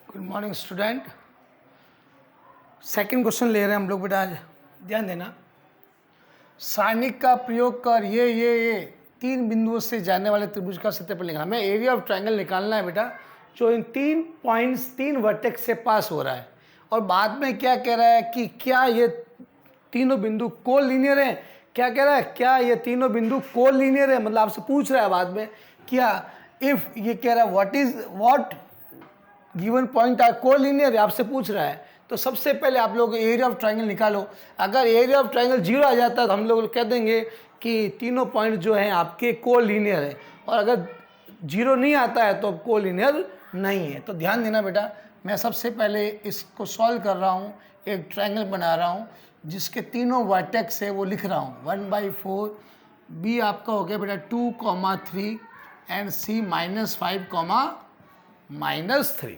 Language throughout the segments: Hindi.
Good morning student. Second question ले रहे हैं हम लोग बेटा। आज ध्यान देना। सारणिक का प्रयोग कर ये तीन बिंदुओं से जाने वाले त्रिभुज का क्षेत्रफल निकालना। हमें एरिया ऑफ ट्रायंगल निकालना है बेटा, जो इन तीन पॉइंट्स तीन वर्टेक्स से पास हो रहा है। और बाद में क्या कह रहा है कि क्या ये तीनों बिंदु कोलिनियर हैं। क्या कह रहा है, क्या ये तीनों बिंदु कोलिनियर है, मतलब आपसे पूछ रहा है बाद में क्या इफ ये कह रहा है what given point are collinear, आपसे पूछ रहा है। तो सबसे पहले आप लोग एरिया ऑफ ट्रायंगल निकालो। अगर एरिया ऑफ ट्रायंगल 0 आ जाता है तो हम लोग कह देंगे कि तीनों पॉइंट जो हैं आपके कोलिनियर है, और अगर 0 नहीं आता है तो कोलिनियर नहीं है। तो ध्यान देना बेटा, मैं सबसे पहले इसको सॉल्व कर रहा हूँ। एक ट्रायंगल बना रहा हूँ जिसके तीनों वर्टेक्स है वो लिख रहा हूँ 1/4। बी आपका हो गया बेटा 2,3 and C -5, -3।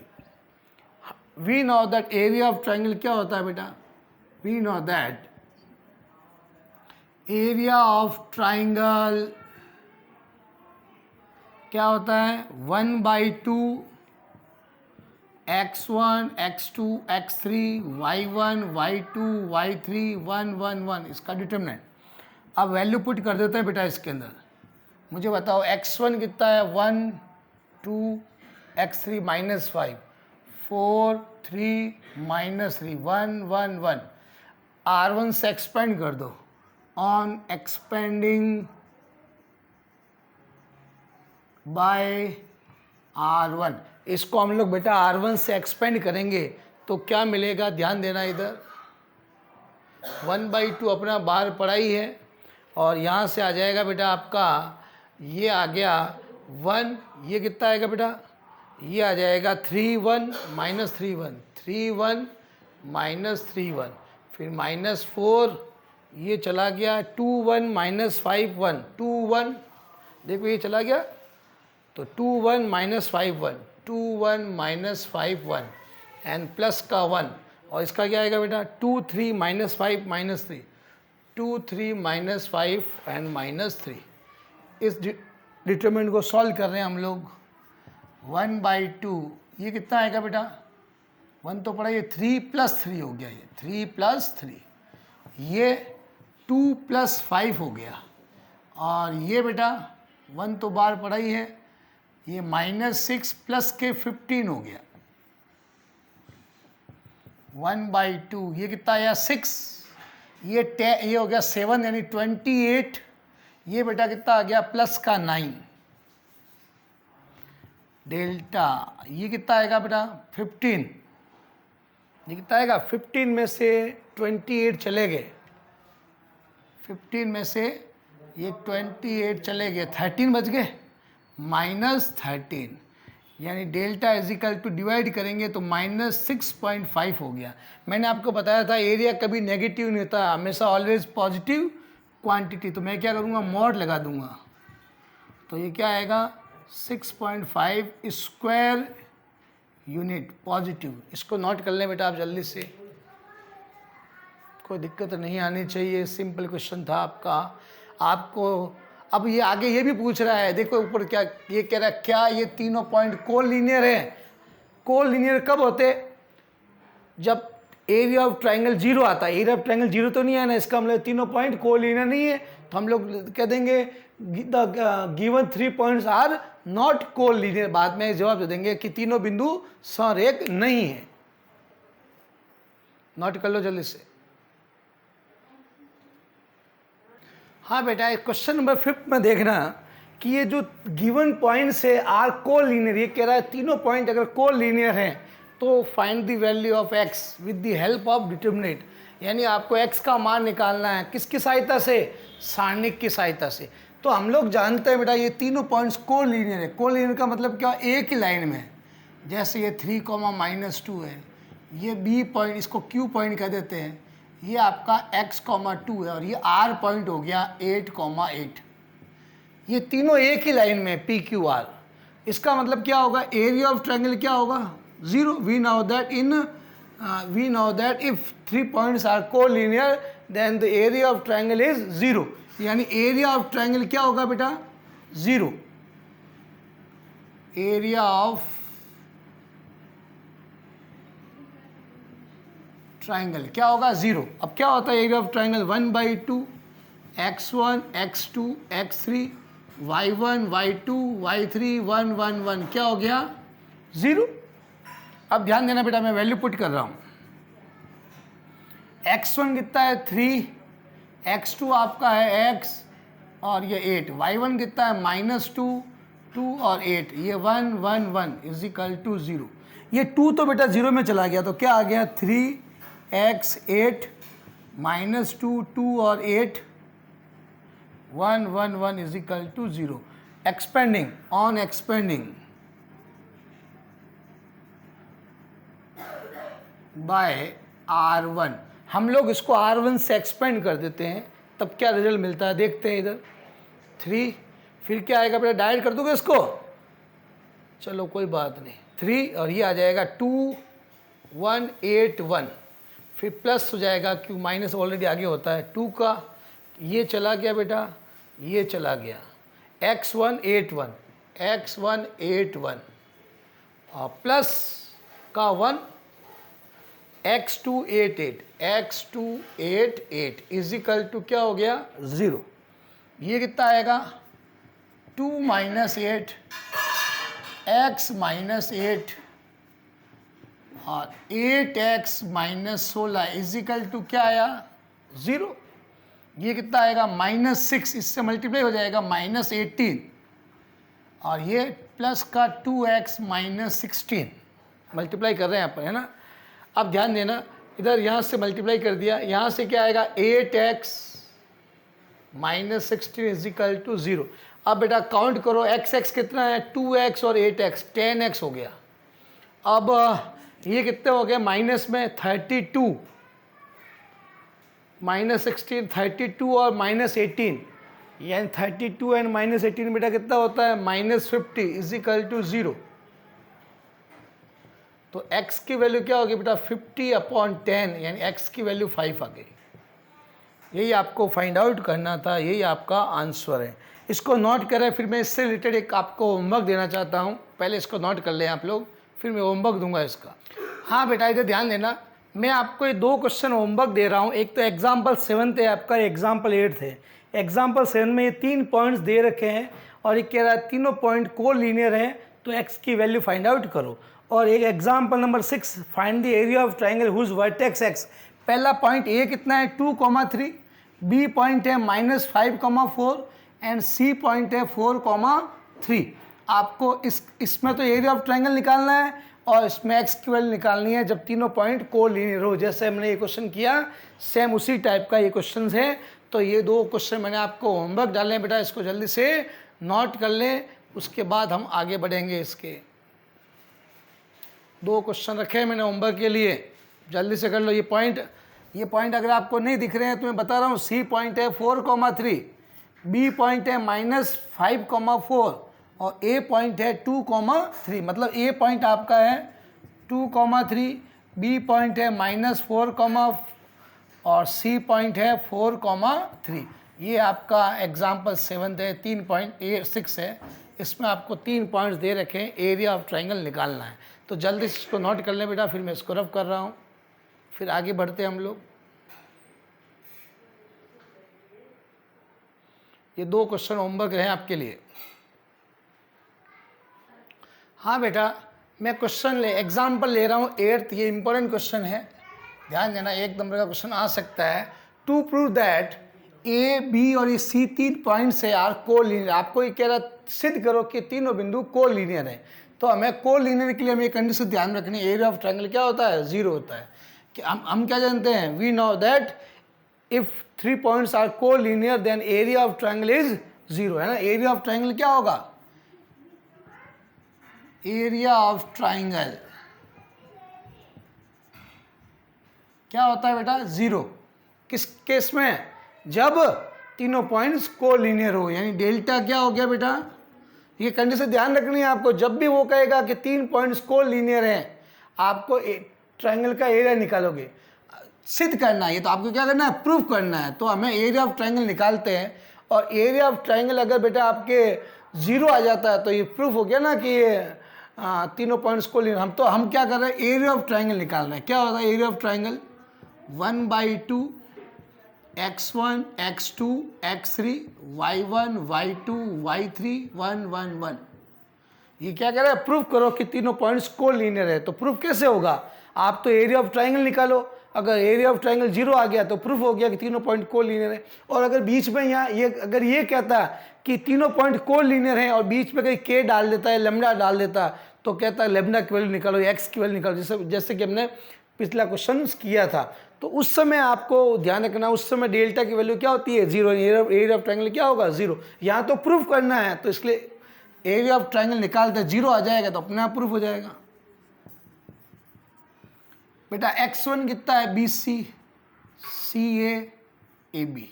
We know that area of triangle क्या होता है बेटा, we know that area of triangle क्या होता है 1/2 x1 x2 x3 y1 y2 y3 1 1 1 इसका डिटरमिनेंट। अब वैल्यू पुट कर देते हैं बेटा इसके अंदर। मुझे बताओ x1 कितना है 1 2 x3 -5 4 3 -3 1 1 1। R1 से एक्सपेंड कर दो। ऑन एक्सपेंडिंग बाय R1, इसको हम लोग बेटा R1 से एक्सपेंड करेंगे तो क्या मिलेगा, ध्यान देना इधर। 1/2 अपना बाहर पड़ा ही है, और यहाँ से आ जाएगा बेटा आपका, ये आ गया 1, ये कितना आएगा बेटा, ये आ जाएगा 3 1 -3 1 3 1 -3 1, फिर -4, ये चला गया 2 1 -5 1 2 1, देखो ये चला गया, तो 2 1 -5 1 2 1 -5 1 एंड प्लस का 1, और इसका क्या आएगा बेटा 2 3 -5 -3 2 3 -5 एंड -3। इस डिटरमिनेंट को सॉल्व कर रहे हैं हम लोग। 1/2 ये कितना आएगा बेटा, 1 तो पड़ा, ये 3 + 3 हो गया, ये 3 + 3, ये 2 + 5 हो गया, और ये बेटा 1 तो बाहर पड़ा ही है, ये -6 + के 15 हो गया। 1/2 ये कितना आया 6, ये हो गया 7 यानी 28, ये बेटा कितना आ गया प्लस का 9 डेल्टा, ये कितना आएगा बेटा 15, ये कितना आएगा 15 में से 28 चले गए, 15 में से ये 28 चले गए, 13 बच गए, -13, यानी डेल्टा इजिकल टू डिवाइड करेंगे तो -6.5 हो गया। मैंने आपको बताया था एरिया कभी नेगेटिव नहीं होता, हमेशा ऑलवेज पॉजिटिव क्वांटिटी। तो मैं क्या करूँगा, मॉड लगा दूंगा, तो ये क्या आएगा 6.5 स्क्वायर यूनिट पॉजिटिव। इसको नोट कर लें बेटा आप जल्दी से, कोई दिक्कत नहीं आनी चाहिए, सिंपल क्वेश्चन था आपका। आपको अब ये आगे ये भी पूछ रहा है, देखो ऊपर क्या ये कह रहा है, क्या ये तीनों पॉइंट कोलिनियर है। कोलिनियर कब होते, जब एरिया ऑफ ट्रायंगल 0 आता है। एरिया ऑफ ट्रायंगल 0 तो नहीं है ना, इसका मतलब तीनों पॉइंट कोलिनियर नहीं है, तो हम लोग कह देंगे the given 3 points are not collinear. बाद में जवाब दे देंगे कि तीनों बिंदु संरेख नहीं है। नोट कर लो जल्दी से। हाँ बेटा, क्वेश्चन नंबर 5 में देखना कि ये जो गिवन पॉइंट्स है आर कोलिनियर, ये कह रहा है तीनों पॉइंट अगर कोलिनियर हैं तो find the value of x with the help of determinant, यानी आपको एक्स का मान निकालना है किसकी सहायता से, सारणिक की सहायता से। तो हम लोग जानते हैं बेटा ये तीनों पॉइंट्स कोलिनियर है। कोलिनियर का मतलब क्या, एक ही लाइन में, जैसे ये 3, -2 है, ये बी पॉइंट, इसको क्यू पॉइंट कह देते हैं, ये आपका x, 2 है, और ये r पॉइंट हो गया 8, 8। ये तीनों एक ही लाइन में PQR। इसका मतलब क्या होगा, एरिया ऑफ ट्रायंगल क्या होगा 0। We know that if 3 points are collinear then the area of triangle is 0, यानी एरिया ऑफ ट्रायंगल क्या होगा बेटा 0। एरिया ऑफ ट्राइंगल क्या होगा 0। अब क्या होता है area of triangle 1/2 x1 x2 x3 y1 y2 y3 1 1 1 क्या हो गया 0। अब ध्यान देना बेटा मैं वैल्यू पुट कर रहा हूँ। x1 कितना है 3, x2 आपका है x और ये 8, y1 कितना है -2 2 और 8, ये 1 1 1 इज इक्वल टू 0। ये 2 तो बेटा 0 में चला गया तो क्या आ गया 3x 8 -2 2 और 8 1 1 1 is equal to 0। Expanding on expanding by R1, हम लोग इसको R1 से एक्सपेंड कर देते हैं तब क्या रिजल्ट मिलता है देखते हैं इधर 3, फिर क्या आएगा बेटा डायरेक्ट कर दोगे इसको, चलो कोई बात नहीं 3 और ये आ जाएगा 2 1 8 1, फिर प्लस हो जाएगा क्योंकि माइनस ऑलरेडी आगे होता है 2 का, ये चला गया बेटा ये चला गया x1 8 1 x1 8 1 और प्लस का 1 x2 8 8 x2 8 8 is equal to क्या हो गया 0। ये कितना आएगा 2 -8 x -8 और 8x -16 इज इक्वल टू क्या आया 0। ये कितना आएगा -6, इससे मल्टीप्लाई हो जाएगा -18 और ये प्लस का 2x -16 मल्टीप्लाई कर रहे हैं यहाँ पर है ना। अब ध्यान देना इधर यहाँ से मल्टीप्लाई कर दिया, यहाँ से क्या आएगा 8x -16 इज इक्वल टू 0। अब बेटा काउंट करो x कितना है 2x और 8x 10x हो गया। अब ये कितने हो गए माइनस में 32 -16 32 और -18 यानी 32 एंड -18 बेटा कितना होता है -50 इज इक्वल टू 0। तो x की वैल्यू क्या होगी बेटा 50/10 यानी x की वैल्यू 5 आ गई। यही आपको फाइंड आउट करना था, यही आपका आंसर है। इसको नोट करें, फिर मैं इससे रिलेटेड एक आपको होमवर्क देना चाहता हूँ। पहले इसको नोट कर लें आप लोग, फिर मैं होमवर्क दूंगा इसका। हाँ बेटा इधर ध्यान देना, मैं आपको ये 2 क्वेश्चन होमवर्क दे रहा हूँ। एक तो एग्जाम्पल 7 है आपका, एग्जाम्पल 8 है। एग्जाम्पल 7 में ये 3 पॉइंट्स दे रखे हैं और ये कह रहा है तीनों पॉइंट को लीनियर हैं तो x की वैल्यू फाइंड आउट करो। और एक example number 6 find the area of triangle whose vertex x। पहला पॉइंट ए कितना है 2,3, बी पॉइंट है -5,4 एंड सी पॉइंट है 4,3। आपको इसमें तो एरिया ऑफ ट्राइंगल निकालना है और इसमें x की वैल्यू निकालनी है जब तीनों पॉइंट को लीनियर हो। जैसे हमने ये क्वेश्चन किया सेम उसी टाइप का ये क्वेश्चन है। तो ये 2 क्वेश्चन मैंने आपको होमवर्क डाले हैं बेटा, इसको जल्दी से नोट कर लें, उसके बाद हम आगे बढ़ेंगे। इसके 2 क्वेश्चन रखे हैं मैंने होमवर्क के लिए, जल्दी से कर लो। ये पॉइंट अगर आपको नहीं दिख रहे हैं तो मैं बता रहा हूँ, सी पॉइंट है 4,3, बी पॉइंट है -5,4 और ए पॉइंट है 2,3। मतलब ए पॉइंट आपका है 2,3, बी पॉइंट है -4, और सी पॉइंट है 4,3। ये आपका एग्जाम्पल 7 है, 3.6 है। इसमें आपको 3 पॉइंट्स दे रखे हैं, एरिया ऑफ ट्राइंगल निकालना है। तो जल्दी से इसको नोट कर लें बेटा, फिर मैं इसको रफ कर रहा हूँ, फिर आगे बढ़ते हैं हम लोग। ये 2 क्वेश्चन होमवर्क रहे आपके लिए। हाँ बेटा मैं क्वेश्चन एग्जाम्पल ले रहा हूँ 8th, ये इंपॉर्टेंट क्वेश्चन है, ध्यान देना, 1 नंबर का क्वेश्चन आ सकता है। To prove that A B और ये सी 3 पॉइंट्स है यार को लीनियर। आपको ये कह रहा सिद्ध करो कि तीनों बिंदु को लीनियर है। तो हमें को लीनियर के लिए हमें ये कंडीशन ध्यान रखनी है, एरिया ऑफ ट्रायंगल क्या होता है 0 होता है। कि हम क्या जानते हैं, we know that if 3 points are collinear then area of triangle is 0, है ना। एरिया ऑफ ट्रायंगल क्या होगा, एरिया ऑफ ट्रायंगल क्या होता है बेटा 0। किस केस में, जब तीनों पॉइंट्स को लीनियर हो, यानी डेल्टा क्या हो गया बेटा, ये कंडीशन ध्यान रखनी है आपको। जब भी वो कहेगा कि 3 पॉइंट्स को लीनियर हैं, आपको ट्रायंगल का एरिया निकालोगे, सिद्ध करना है। ये तो आपको क्या करना है, प्रूफ करना है। तो हमें एरिया ऑफ ट्रायंगल निकालते हैं, और एरिया ऑफ ट्रायंगल अगर बेटा आपके 0 आ जाता है तो ये प्रूफ हो गया ना कि ये तीनों पॉइंट्स को लीनियर। हम क्या कर रहे हैं, एरिया ऑफ ट्रायंगल निकाल रहे हैं। क्या होता है area of triangle, 1/2 x1 x2 x3 y1 y2 y3 1 1 1। ये क्या कह रहा है, प्रूफ करो कि तीनों पॉइंट्स को लीनियर है। तो प्रूफ कैसे होगा, आप तो एरिया ऑफ ट्राइंगल निकालो, अगर एरिया ऑफ ट्राइंगल 0 आ गया तो प्रूफ हो गया कि तीनों पॉइंट को लीनियर है। और अगर बीच में यहाँ ये अगर ये कहता कि तीनों पॉइंट को लीनियर है और बीच में कहीं के डाल देता है, लैम्डा डाल देता, तो कहता है लैम्डा की वैल्यू निकालो, एक्स की वैल्यू निकालो, जैसे कि हमने पिछला क्वेश्चन किया था। तो उस समय आपको ध्यान रखना, उस समय डेल्टा की वैल्यू क्या होती है, 0। एरिया ऑफ ट्राइंगल क्या होगा, 0। यहाँ तो प्रूफ करना है, तो इसलिए एरिया ऑफ ट्राइंगल निकालते 0 आ जाएगा तो अपने आप प्रूफ हो जाएगा। बेटा x1 कितना है, BC CA AB।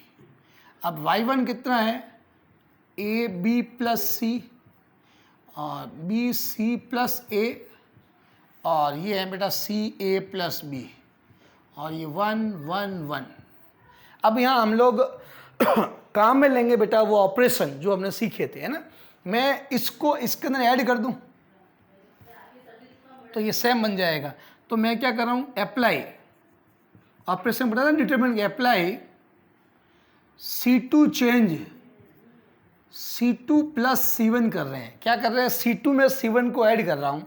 अब y1 कितना है, AB प्लस C और BC प्लस A, और ये है बेटा CA प्लस B, और ये 1 1 1। अब यहाँ हम लोग काम में लेंगे बेटा वो ऑपरेशन जो हमने सीखे थे, है ना। मैं इसको इसके अंदर ऐड कर दूं तो ये सेम बन जाएगा। तो मैं क्या कर रहा हूँ, अप्लाई ऑपरेशन बता था determinant, apply C2 change C2 plus C1 कर रहे हैं। क्या कर रहे हैं, C2 में C1 को ऐड कर रहा हूँ,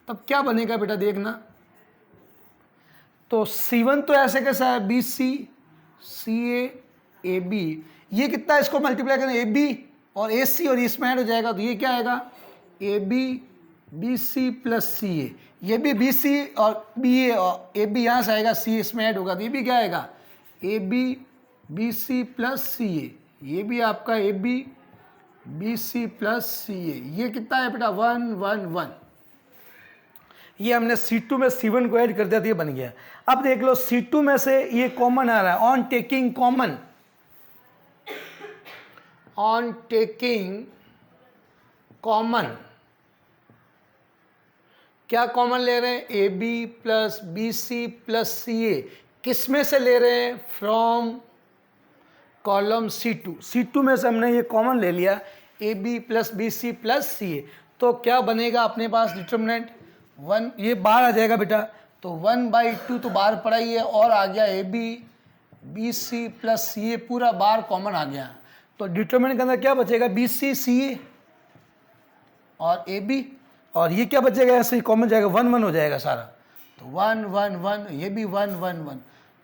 तब क्या बनेगा बेटा देखना। तो C1 तो ऐसे कैसा है, BC CA AB, ये कितना है, इसको मल्टीप्लाई करें AB और AC और इसमें ऐड हो जाएगा, तो ये क्या आएगा, AB BC प्लस CA। ये भी BC और BA और AB यहाँ से आएगा, C इसमें ऐड होगा, तो ये भी क्या आएगा, AB BC प्लस CA। ये भी आपका AB BC प्लस CA। ये कितना है बेटा, 1 1 1। ये हमने C2 में C1 को ऐड कर दिया तो ये बन गया। अब देख लो C2 में से ये कॉमन आ रहा है, on taking common, on taking common, क्या कॉमन ले रहे हैं, AB plus BC plus CA। किस में से ले रहे हैं, फ्रॉम कॉलम C2। C2 में से हमने ये कॉमन ले लिया, AB plus BC plus CA। तो क्या बनेगा अपने पास डिटरमिनेंट 1, ये बाहर आ जाएगा बेटा, तो 1/2 तो बाहर पड़ा ही है, और आ गया AB BC प्लस CA, पूरा बाहर कॉमन आ गया। तो डिटरमिनेंट के अंदर क्या बचेगा, BC CA और AB, और ये क्या बचेगा, ऐसे ही कॉमन जाएगा, 1 1 हो जाएगा सारा। तो 1 1 1, ये भी 1 1 1।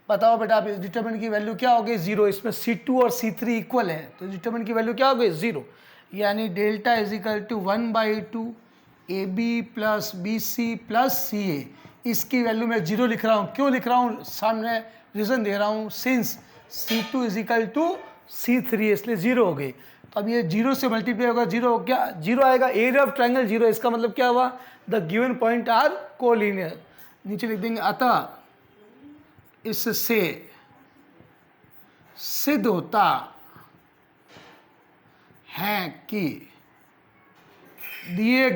बताओ बेटा आप इस डिटरमिनेंट की वैल्यू क्या होगी, 0। इसमें C2 और C3 इक्वल है, तो डिटरमिनेंट की वैल्यू क्या होगी, 0। यानी delta is equal to 1/2 AB plus BC plus CA। इसकी वैल्यू मैं 0 लिख रहा हूँ, क्यों लिख रहा हूँ, सामने रीज़न दे रहा हूँ, since C2 is equal to C3, इसलिए 0 हो गई। तो अब ये 0 से मल्टीप्लाई होगा, 0 हो गया, 0 आएगा, एरिया ऑफ ट्रायंगल 0। इसका मतलब क्या हुआ, the given point are collinear. नीचे लिख देंगे, अतः इससे सिद्ध होता है कि दिए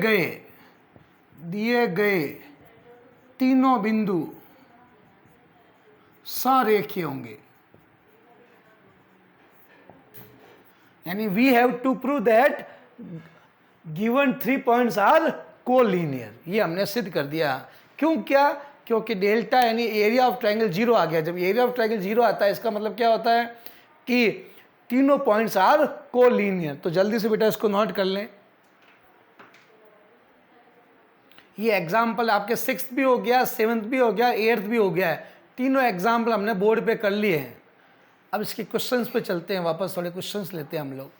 गए तीनों बिंदु संरेखीय होंगे। यानी we have to prove that given 3 points are collinear. ये हमने सिद्ध कर दिया। क्यों, क्या, क्योंकि डेल्टा यानी एरिया ऑफ ट्रायंगल 0 आ गया। जब एरिया ऑफ ट्रायंगल 0 आता है, इसका मतलब क्या होता है कि तीनों पॉइंट्स आर कोलिनियर। तो जल्दी से बेटा इसको नोट कर लें। ये एग्जाम्पल आपके 6th भी हो गया, 7th भी हो गया, 8th भी हो गया है। तीनों एग्जाम्पल हमने बोर्ड पे कर लिए हैं। अब इसके क्वेश्चंस पे चलते हैं, वापस थोड़े क्वेश्चंस लेते हैं हम लोग,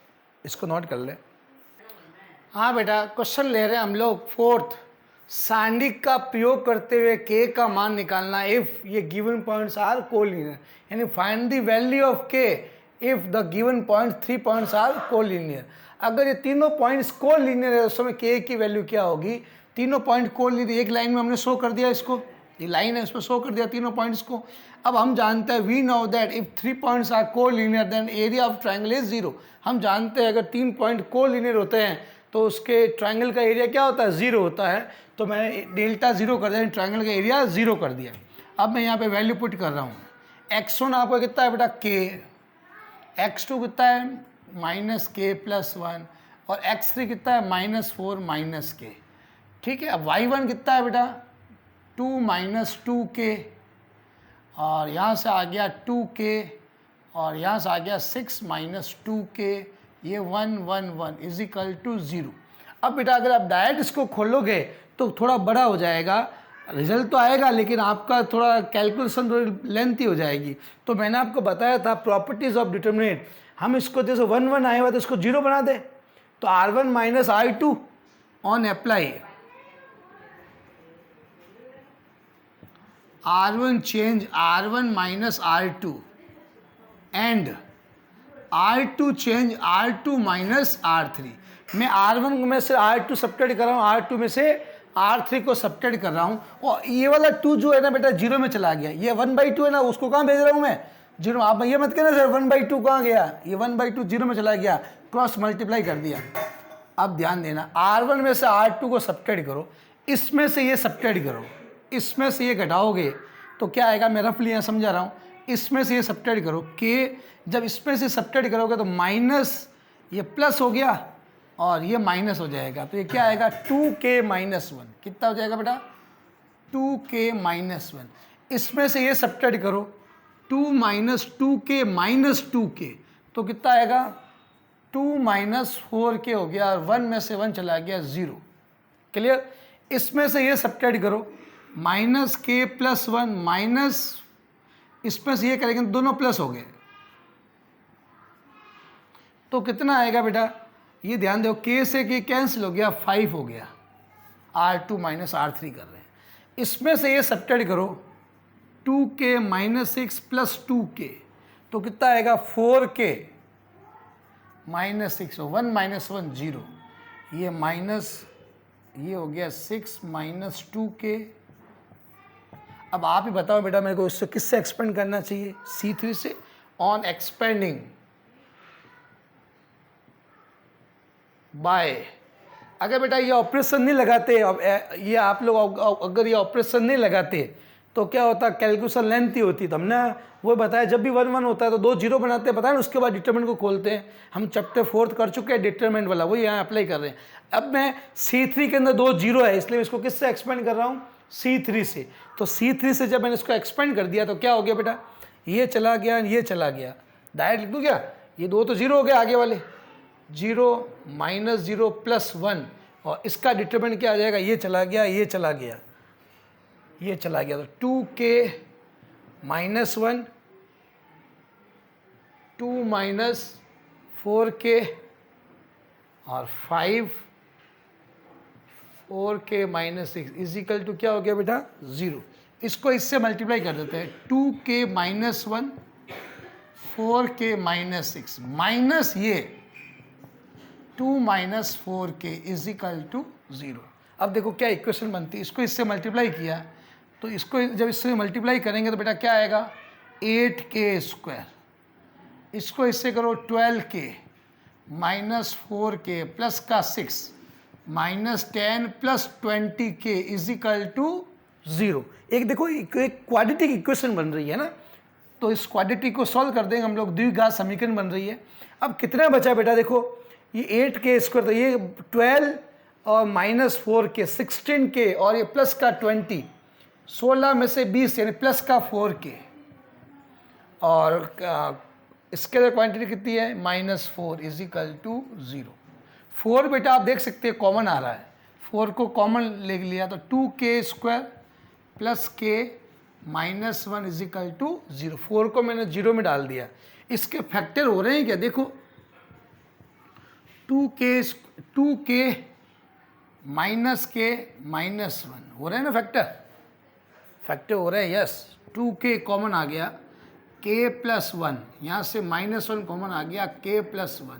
इसको नोट कर लें। हाँ बेटा, क्वेश्चन ले रहे हैं हम लोग 4th, सांडिक का प्रयोग करते हुए k का मान निकालना इफ ये गिवन पॉइंट्स आर कोलिनियर। यानी find the value of k if the given point 3 points are collinear. अगर ये तीनों पॉइंट्स कोलिनियर है उस समय k की वैल्यू क्या होगी। तीनों पॉइंट कोलिनियर, एक लाइन में हमने शो कर दिया इसको, ये लाइन है इस पर शो कर दिया तीनों पॉइंट्स को। अब हम जानते हैं, we know that if 3 points are collinear then area of triangle is 0। हम जानते हैं अगर 3 पॉइंट कोलिनियर होते हैं तो उसके ट्रायंगल का एरिया क्या होता है, 0 होता है। तो मैं डेल्टा 0 कर दिया, ट्रायंगल का एरिया 0 कर दिया। अब मैं यहाँ पे वैल्यू पुट कर रहा हूँ। x1 आपका कितना है बेटा, k, x2 कितना है -k + 1, और x3 कितना है -4 -k। ठीक है। अब y1 कितना है बेटा, 2 - 2k, और यहाँ से आ गया 2k और यहाँ से आ गया 6 माइनस 2k, ये 1 1 1 इज इक्वल टू 0। अब बेटा अगर आप डायरेक्ट इसको खोलोगे तो थोड़ा बड़ा हो जाएगा, रिजल्ट तो आएगा लेकिन आपका थोड़ा कैलकुलेशन थोड़ी लेंथी हो जाएगी। तो मैंने आपको बताया था प्रॉपर्टीज़ ऑफ डिटर्मिनेंट, हम इसको जैसे 1 1 आए हुआ तो इसको 0 बना दे, तो R1 minus R2 on apply, R1 change R1 minus R2 and R2 change R2 minus R3। मैं R1 में से R2 सब्ट्रैक्ट कर रहा हूँ, R2 में से R3 को सब्ट्रैक्ट कर रहा हूँ, और ये वाला 2 जो है ना बेटा 0 में चला गया, ये 1/2 है ना, उसको कहाँ भेज रहा हूँ मैं 0। आप ये मत कहना सर 1/2 कहाँ गया, ये 1/2 0 में चला गया, क्रॉस मल्टीप्लाई कर दिया। अब ध्यान देना, R1 में से R2 को सब्ट्रैक्ट करो, इसमें से ये सब्ट्रैक्ट करो, इसमें से ये घटाओगे तो क्या आएगा, मैं रफली यहाँ समझा रहा हूँ, इसमें से ये सब्ट्रैक्ट करो k, जब इसमें से सब्ट्रैक्ट करोगे तो माइनस ये प्लस हो गया और ये माइनस हो जाएगा, तो ये क्या आएगा 2k माइनस 1, कितना हो जाएगा बेटा 2k माइनस 1। इसमें से ये सब्ट्रैक्ट करो 2 माइनस 2k माइनस 2k, तो कितना आएगा 2 माइनस 4k हो गया, और 1 में से 1 चला गया 0। क्लियर। इसमें से ये सब्ट्रैक्ट करो माइनस k प्लस 1 माइनस, इसमें से ये करेंगे दोनों प्लस हो गए, तो कितना आएगा बेटा, ये ध्यान दो k से k कैंसिल हो गया, 5 हो गया, R2 माइनस R3 कर रहे हैं। इसमें से ये सब्ट्रैक्ट करो 2k माइनस 6 प्लस 2k, तो कितना आएगा 4k माइनस 6, 1 माइनस 1 0, ये माइनस, ये हो गया 6 माइनस 2k। अब आप ही बताओ बेटा मेरे को इससे किससे एक्सपेंड करना चाहिए, C3 से। ऑन एक्सपेंडिंग बाय, अगर बेटा ये ऑपरेशन नहीं लगाते, ये आप लोग अगर ये ऑपरेशन नहीं लगाते तो क्या होता, कैलकुलेशन लेंथी होती। तो हमने वो बताया जब भी 1 1 होता है तो 2 0 बनाते हैं, पता है ना, उसके बाद डिटरमिनेंट को खोलते हैं। हम चैप्टर 4 कर चुके हैं डिटरमिनेंट वाला, वही यहाँ अप्लाई कर रहे हैं। अब मैं C3 के अंदर 2 0 है, इसलिए इसको किससे एक्सपेंड कर रहा हूँ, C3 से। तो C3 से जब मैंने इसको एक्सपेंड कर दिया तो क्या हो गया बेटा, ये चला गया, ये चला गया, डायरेक्ट लिख दूँ क्या, ये 2 तो 0 हो गए आगे वाले, 0 माइनस 0 प्लस 1, और इसका डिटरमिनेंट क्या आ जाएगा, ये चला गया, ये चला गया, ये चला गया, तो 2k माइनस 1, 2 माइनस 4k और 5 4k माइनस 6 इजिकल टू क्या हो गया बेटा 0। इसको इससे मल्टीप्लाई कर देते हैं, 2k minus 1 4k minus 6 minus ये 2 माइनस 4k इजिकल टू 0। अब देखो क्या इक्वेशन बनती है, इसको इससे मल्टीप्लाई किया तो इसको जब इससे मल्टीप्लाई करेंगे तो बेटा क्या आएगा 8k स्क्वायर, इसको इससे करो 12k माइनस 4k प्लस का 6 minus 10 plus 20k is equal to 0। एक देखो एक क्वाड्रेटिक इक्वेशन बन रही है ना, तो इस क्वाड्रेटिक को सॉल्व कर देंगे हम लोग, द्विघात समीकरण बन रही है। अब कितना बचा बेटा, देखो ये 8k स्क्वायर, तो ये 12 और माइनस 4k 16k और ये प्लस का 20, 16 में से 20 यानी प्लस का 4k, और इसके अंदर क्वांटिटी कितनी है -4 इजिकल टू 0। 4 बेटा आप देख सकते हैं कॉमन आ रहा है, 4 को कॉमन ले लिया तो 2k square plus k minus 1 is equal to 0। 4 को मैंने 0 में डाल दिया, इसके फैक्टर हो रहे हैं क्या, देखो 2k माइनस k माइनस 1 हो रहे हैं ना, फैक्टर हो रहे हैं, यस। 2k कॉमन आ गया, k प्लस 1, यहाँ से -1 कॉमन आ गया, k प्लस 1,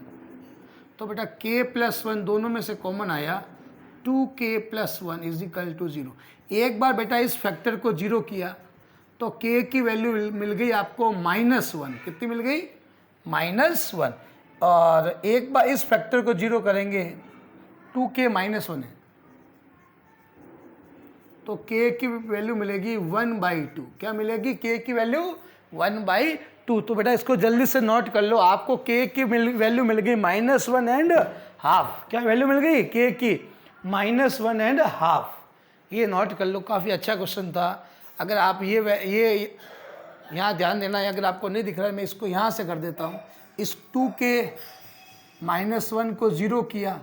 तो बेटा k प्लस 1 दोनों में से कॉमन आया, 2k प्लस 1 इजिकल टू 0। एक बार बेटा इस फैक्टर को 0 किया तो k की वैल्यू मिल गई आपको -1, कितनी मिल गई -1, और एक बार इस फैक्टर को 0 करेंगे 2k -1 है तो k की वैल्यू मिलेगी 1/2। क्या मिलेगी, k की वैल्यू 1/2। तो बेटा इसको जल्दी से नोट कर लो, आपको k की वैल्यू मिल गई -1 एंड हाफ। क्या वैल्यू मिल गई k की -1 एंड हाफ, ये नोट कर लो। काफ़ी अच्छा क्वेश्चन था। अगर आप ये यहाँ ध्यान देना है, अगर आपको नहीं दिख रहा है मैं इसको यहाँ से कर देता हूँ। इस 2k -1 को 0 किया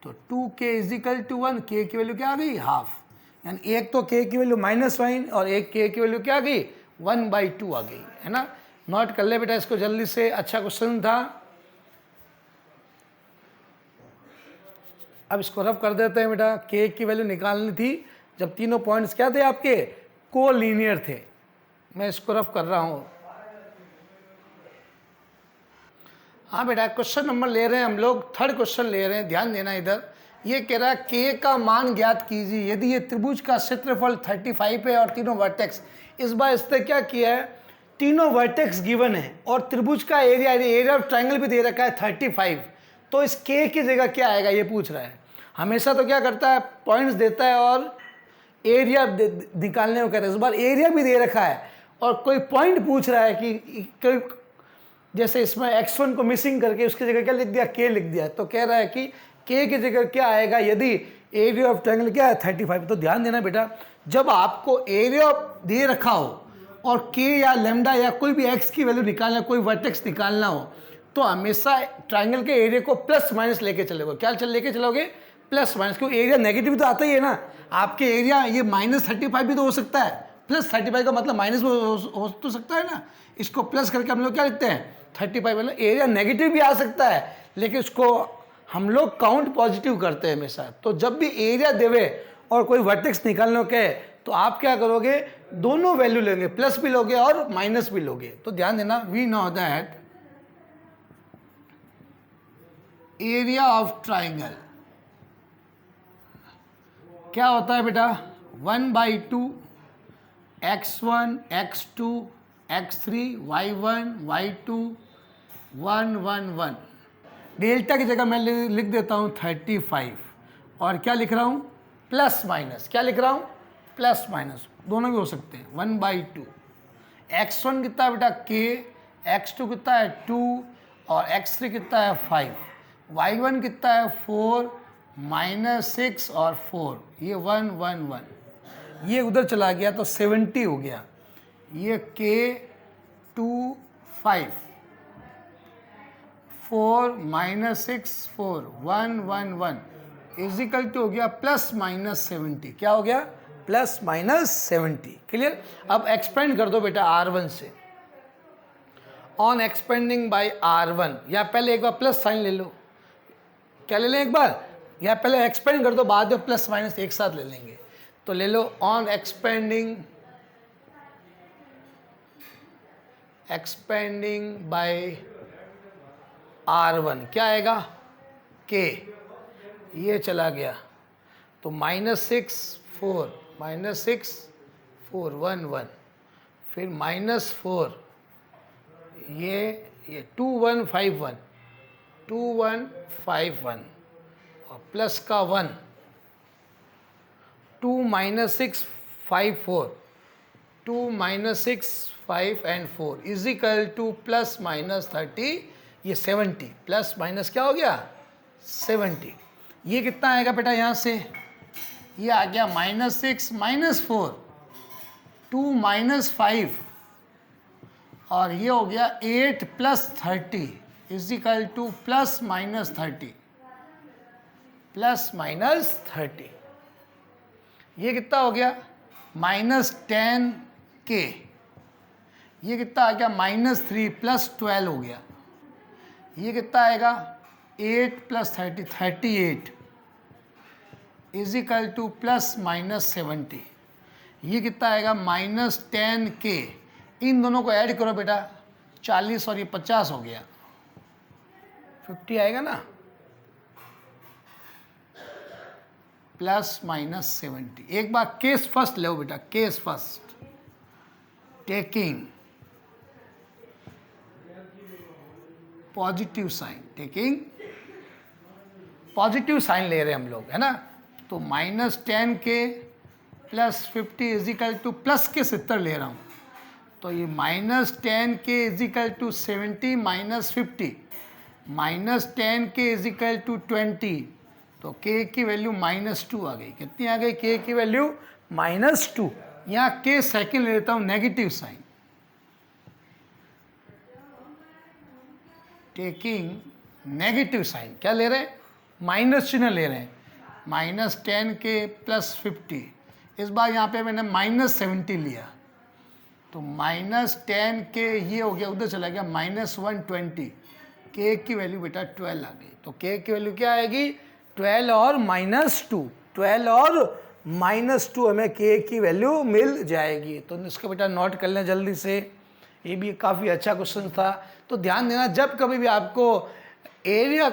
तो 2k इजिकल टू 1, k की वैल्यू क्या आ गई? हाफ। यानी एक तो k की वैल्यू -1 और एक k की वैल्यू क्या आ गई? 1/2 आ गई, है ना। नोट कर ले बेटा इसको जल्दी से, अच्छा क्वेश्चन था। अब इसको रफ कर देते हैं बेटा। k की वैल्यू निकालनी थी जब तीनों पॉइंट्स क्या थे आपके? कोलीनियर थे। मैं इसको रफ कर रहा हूँ। हाँ बेटा, क्वेश्चन नंबर ले रहे हैं हम लोग, थर्ड क्वेश्चन ले रहे हैं, ध्यान देना इधर। ये कह रहा है k का मान ज्ञात कीजिए यदि ये त्रिभुज का क्षेत्रफल 35 है और तीनों वर्टेक्स। इस बार इसने क्या किया है, तीनों वर्टेक्स गिवन है और त्रिभुज का एरिया ऑफ ट्राइंगल भी दे रखा है 35। तो इस k की जगह क्या आएगा ये पूछ रहा है। हमेशा तो क्या करता है, पॉइंट्स देता है और एरिया निकालने को कहता है। इस बार एरिया भी दे रखा है और कोई पॉइंट पूछ रहा है कि जैसे इसमें x1 को मिसिंग करके उसकी जगह क्या लिख दिया? k लिख दिया। तो कह रहा है कि k की जगह क्या आएगा यदि एरिया ऑफ ट्रायंगल क्या है? 35। तो ध्यान देना बेटा, जब आपको एरिया दे रखा हो और k या लेमडा या कोई भी x की वैल्यू निकालना, कोई वर्टेक्स निकालना हो, तो हमेशा ट्रायंगल के एरिया को प्लस माइनस लेके चलोगे। क्या लेके चलोगे? Plus minus. क्योंकि एरिया नेगेटिव तो आता ही है ना। आपके एरिया ये -35 भी तो हो सकता है, +35 का मतलब माइनस हो तो सकता है ना। इसको प्लस करके हम लोग क्या लिखते हैं? 35। मतलब एरिया नेगेटिव भी आ सकता है, लेकिन उसको हम लोग काउंट पॉजिटिव करते हैं हमेशा। तो जब भी एरिया देवे और कोई वर्टेक्स निकालने के, तो आप क्या करोगे? दोनों वैल्यू लेंगे, प्लस भी लोगे और माइनस भी लोगे। तो ध्यान देना, we know that area of triangle क्या होता है बेटा? 1/2 x1 x2 x3 y1 y2 1 1 1। Delta की जगह मैं लिख देता हूँ 35 और क्या लिख रहा हूँ? Plus minus. क्या लिख रहा हूँ? प्लस माइनस, दोनों भी हो सकते हैं। 1/2 x1 कितना है बेटा? k, x2 कितना है? 2 और x3 कितना है? 5। y1 कितना है? 4 -6 और 4, ये 1 1 1। ये उधर चला गया तो 70 हो गया। ये k 2 5 4 -6 4 1 1 1 इजिकल टू हो गया +-70। क्या हो गया? +-70। क्लियर? अब एक्सपेंड कर दो बेटा R1 से। ऑन एक्सपेंडिंग बाय R1, या पहले एक बार प्लस साइन ले लो। क्या ले लें एक बार? या पहले एक्सपेंड कर दो, बाद में प्लस माइनस एक साथ ले लेंगे। तो ले लो ऑन एक्सपेंडिंग बाय R1 क्या आएगा? k, ये चला गया तो -6 4 -6 4 1 1, फिर -4, ये 2 1 5 1 2 1 5 1 और प्लस का 1 2 -6 5 4 2 -6 5 एंड 4 इजिकल टू +-30, ये 70। प्लस माइनस क्या हो गया? 70। ये कितना आएगा बेटा? यहाँ से ये आ गया -6 -4 2 -5 और ये हो गया 8 + 30 इजिकल टू +-30 +-30। ये कितना हो गया? -10k। ये कितना आ गया? -3 + 12 हो गया। ये कितना आएगा? 8 + 30 38 इजिकल टू +-70। ये कितना आएगा? -10k। इन दोनों को ऐड करो बेटा, 40 और ये 50 हो गया, 50 आएगा ना, +-70। एक बार केस फर्स्ट लो बेटा, case first. Taking positive sign, taking positive sign ले रहे हैं हम लोग, है ना। तो -10k + 50 इजिकल टू प्लस के 70 ले रहा हूँ। तो ये -10k is equal to 70 -50 -10k is equal to 20। तो k की वैल्यू -2 आ गई। कितनी आ गई? k की वैल्यू -2। यहाँ के सेकंड ले लेता हूँ negative sign, taking negative sign, क्या ले रहे हैं, माइनस चिन्ह ले रहे हैं, -10 के +50, इस बार यहाँ पे मैंने -70 लिया, तो -10 के ये हो गया, उधर चला गया -120, के की वैल्यू बेटा 12 आ गई, तो के की वैल्यू क्या आएगी 12 और -2, 12 और -2 हमें के की वैल्यू मिल जाएगी। तो इसको बेटा नोट कर लें जल्दी से, ये भी काफ़ी अच्छा क्वेश्चन था। तो ध्यान देना, जब कभी भी आपको एरिया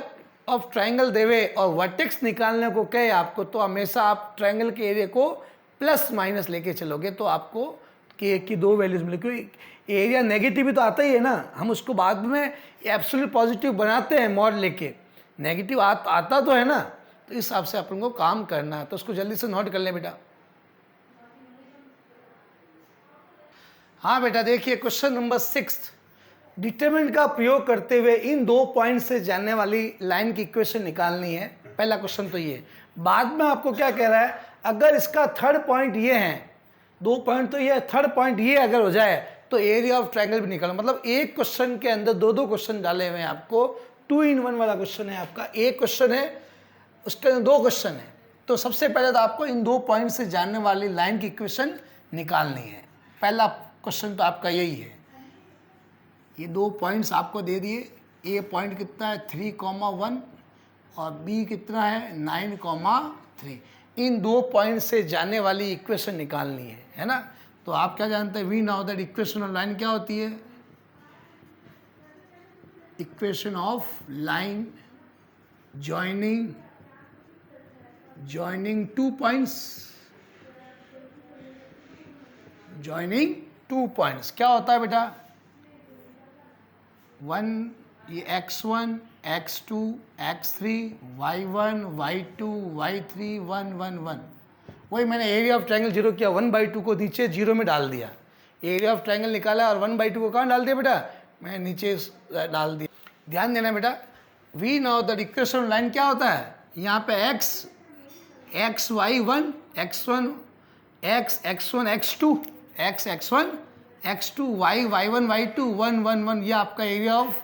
ऑफ ट्रायंगल देवे और वर्टेक्स निकालने को कहे आपको, तो हमेशा आप ट्रायंगल के एरिया को प्लस माइनस लेके चलोगे तो आपको के की 2 वैल्यूज मिलेगी, क्योंकि एरिया नेगेटिव भी तो आता ही है ना, हम उसको बाद में एब्सोल्यूट पॉजिटिव बनाते हैं मॉड लेके, नेगेटिव आता तो है ना, तो इस हिसाब से अपन को काम करना है। तो उसको जल्दी से नोट कर लें बेटा। हाँ बेटा देखिए, क्वेश्चन नंबर 6, डिटरमिनेंट का प्रयोग करते हुए इन 2 पॉइंट से जाने वाली लाइन की इक्वेशन निकालनी है। पहला क्वेश्चन तो ये, बाद में आपको क्या कह रहा है, अगर इसका थर्ड पॉइंट ये है, 2 पॉइंट तो ये, थर्ड पॉइंट ये अगर हो जाए तो एरिया ऑफ ट्रायंगल भी निकालो। मतलब एक क्वेश्चन के अंदर 2 क्वेश्चन डाले हुए हैं आपको, 2 in 1 वाला क्वेश्चन है आपका, एक क्वेश्चन है उसके अंदर 2 क्वेश्चन है। तो सबसे पहले तो आपको इन 2 पॉइंट से जाने वाली लाइन की इक्वेशन निकालनी है। पहला क्वेश्चन तो आपका यही है, ये 2 पॉइंट्स आपको दे दिए, ए पॉइंट कितना है 3,1 और बी कितना है 9,3, इन 2 पॉइंट से जाने वाली इक्वेशन निकालनी है ना। तो आप क्या जानते हैं, we know that equation of line क्या होती है, equation of line joining 2 points, joining 2 points क्या होता है बेटा, 1 ये x1 x2 x3 y1 y2 y3 1 1 1, वही मैंने एरिया ऑफ ट्रायंगल 0 किया, 1/2 को नीचे 0 में डाल दिया, एरिया ऑफ ट्रायंगल निकाला और 1/2 को कहाँ डाल दिया बेटा, मैं नीचे डाल दिया। ध्यान देना बेटा, we know that equation line क्या होता है, यहाँ पे x y1 x1 x1 x2 x1 x2 y1 y2 1 1 1, ये आपका एरिया ऑफ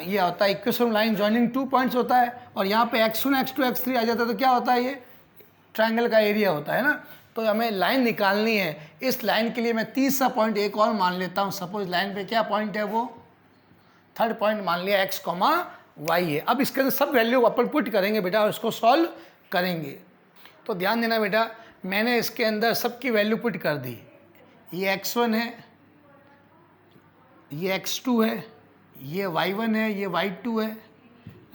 ये होता है इक्वेशन लाइन जॉइनिंग 2 पॉइंट्स होता है। और यहाँ पे x1 x2 x3 आ जाता है तो क्या होता है, ये ट्रायंगल का एरिया होता है ना। तो हमें लाइन निकालनी है, इस लाइन के लिए मैं तीसरा पॉइंट एक और मान लेता हूँ। सपोज लाइन पे क्या पॉइंट है, वो थर्ड पॉइंट मान लिया x, y है। अब इसके अंदर सब वैल्यू अपन पुट करेंगे बेटा और इसको सॉल्व करेंगे। तो ध्यान देना बेटा, मैंने इसके अंदर सबकी वैल्यू पुट कर दी, ये x1 है, ये x2 है, ये y1 है, ये y2 है,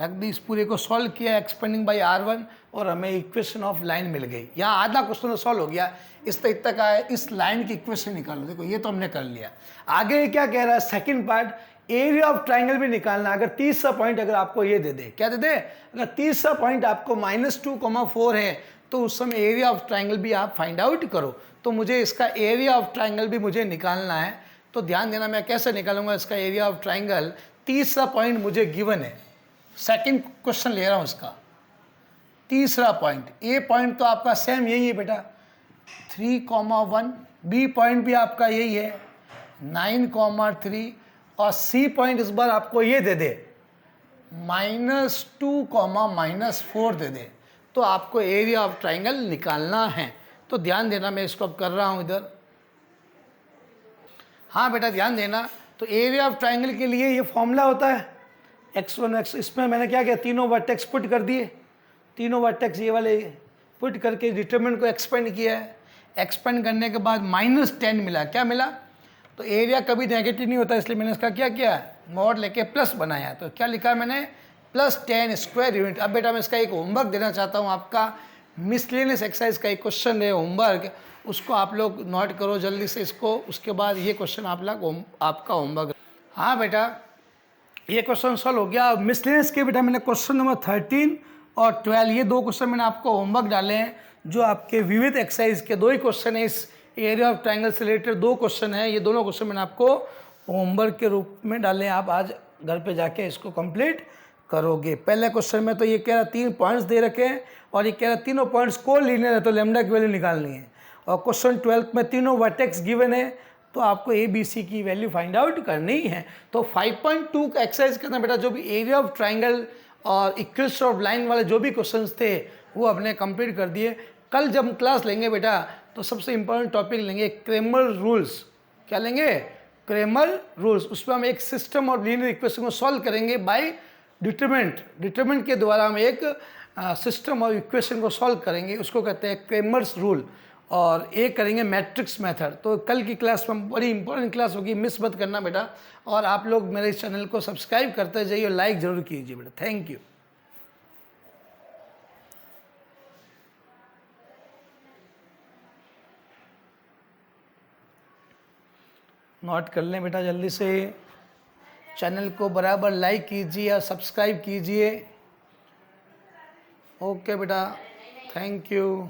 रख दी, इस पूरे को सॉल्व किया एक्सपेंडिंग बाई r1 और हमें इक्वेशन ऑफ लाइन मिल गई। यहाँ आधा क्वेश्चन तो सॉल्व हो गया, इस तक तक आया, इस लाइन की इक्वेशन निकालो। देखो ये तो हमने कर लिया। आगे ये क्या कह रहा है, second part, area of triangle भी निकालना। अगर तीसरा पॉइंट अगर आपको ये दे दे, क्या दे दे, अगर तीसरा पॉइंट आपको -2,4 है तो उस समय एरिया ऑफ ट्रायंगल भी आप फाइंड आउट करो। तो मुझे इसका एरिया ऑफ ट्रायंगल भी मुझे निकालना है। तो ध्यान देना, मैं कैसे निकालूंगा इसका एरिया ऑफ ट्रायंगल। तीसरा पॉइंट मुझे गिवन है, सेकंड क्वेश्चन ले रहा हूँ इसका तीसरा पॉइंट। ए पॉइंट तो आपका सेम यही है बेटा 3,1, बी पॉइंट भी आपका यही है 9,3 और सी पॉइंट इस बार आपको ये दे दे -2, -4 दे दे। तो आपको एरिया ऑफ ट्रायंगल निकालना है। तो ध्यान देना, मैं इसको अब कर रहा हूँ इधर। हाँ बेटा ध्यान देना, तो एरिया ऑफ ट्रायंगल के लिए ये फॉर्मूला होता है x1 x, इसमें मैंने क्या किया, तीनों वर्टेक्स पुट कर दिए, तीनों वर्टेक्स ये वाले पुट करके डिटरमिनेंट को एक्सपेंड किया है। एक्सपेंड करने के बाद -10 मिला। क्या मिला, तो एरिया कभी नेगेटिव नहीं होता, इसलिए मैंने इसका क्या किया, मॉड लेके प्लस बनाया। तो क्या लिखा है मैंने, +10 स्क्वायर यूनिट। अब बेटा मैं इसका एक होमवर्क देना चाहता हूँ, आपका मिसलेनियस एक्सरसाइज का एक क्वेश्चन है होमवर्क, उसको आप लोग नोट करो जल्दी से इसको। उसके बाद ये क्वेश्चन आप लोग आपका होमवर्क। हाँ बेटा ये क्वेश्चन सॉल्व हो गया। मिसलेनियस के बेटा मैंने क्वेश्चन नंबर 13 और 12 ये 2 क्वेश्चन मैंने आपको होमवर्क डाले हैं, जो आपके विविध एक्सरसाइज के 2 ही क्वेश्चन है। इस एरिया ऑफ ट्रायंगल से रिलेटेड 2 क्वेश्चन है, ये दोनों क्वेश्चन मैंने आपको होमवर्क के रूप में डाले हैं। आप आज घर पे जाके इसको कंप्लीट करोगे। पहले क्वेश्चन में तो ये कह रहा 3 पॉइंट्स दे रखे हैं और ये कह रहा तीनों पॉइंट्स को लीनियर है, तो लैम्डा की वैल्यू निकालनी है। और क्वेश्चन 12th में तीनों वर्टेक्स गिवन है, तो आपको ए बी सी की वैल्यू फाइंड आउट करनी है। तो 5.2 का एक्सरसाइज करना बेटा, जो भी एरिया ऑफ ट्राइंगल और इक्वेशन ऑफ लाइन वाले जो भी क्वेश्चंस थे वो अपने कंप्लीट कर दिए। कल जब हम क्लास लेंगे बेटा तो सबसे इंपॉर्टेंट टॉपिक लेंगे क्रेमर रूल्स। क्या लेंगे? Cramer rules. उसमें हम एक सिस्टम और लीनियर इक्वेशन को सॉल्व करेंगे बाय डिटरमिनेंट के द्वारा हम एक सिस्टम और इक्वेशन को सॉल्व करेंगे, उसको कहते हैं क्रेमर्स रूल। और एक करेंगे मैट्रिक्स मेथड। तो कल की क्लास में बड़ी इंपॉर्टेंट क्लास होगी, मिस मत करना बेटा। और आप लोग मेरे इस चैनल को सब्सक्राइब करते जाइए और लाइक ज़रूर कीजिए बेटा। Thank you. नोट कर लें बेटा, जल्दी से चैनल को बराबर लाइक कीजिए और सब्सक्राइब कीजिए। ओके बेटा, थैंक यू।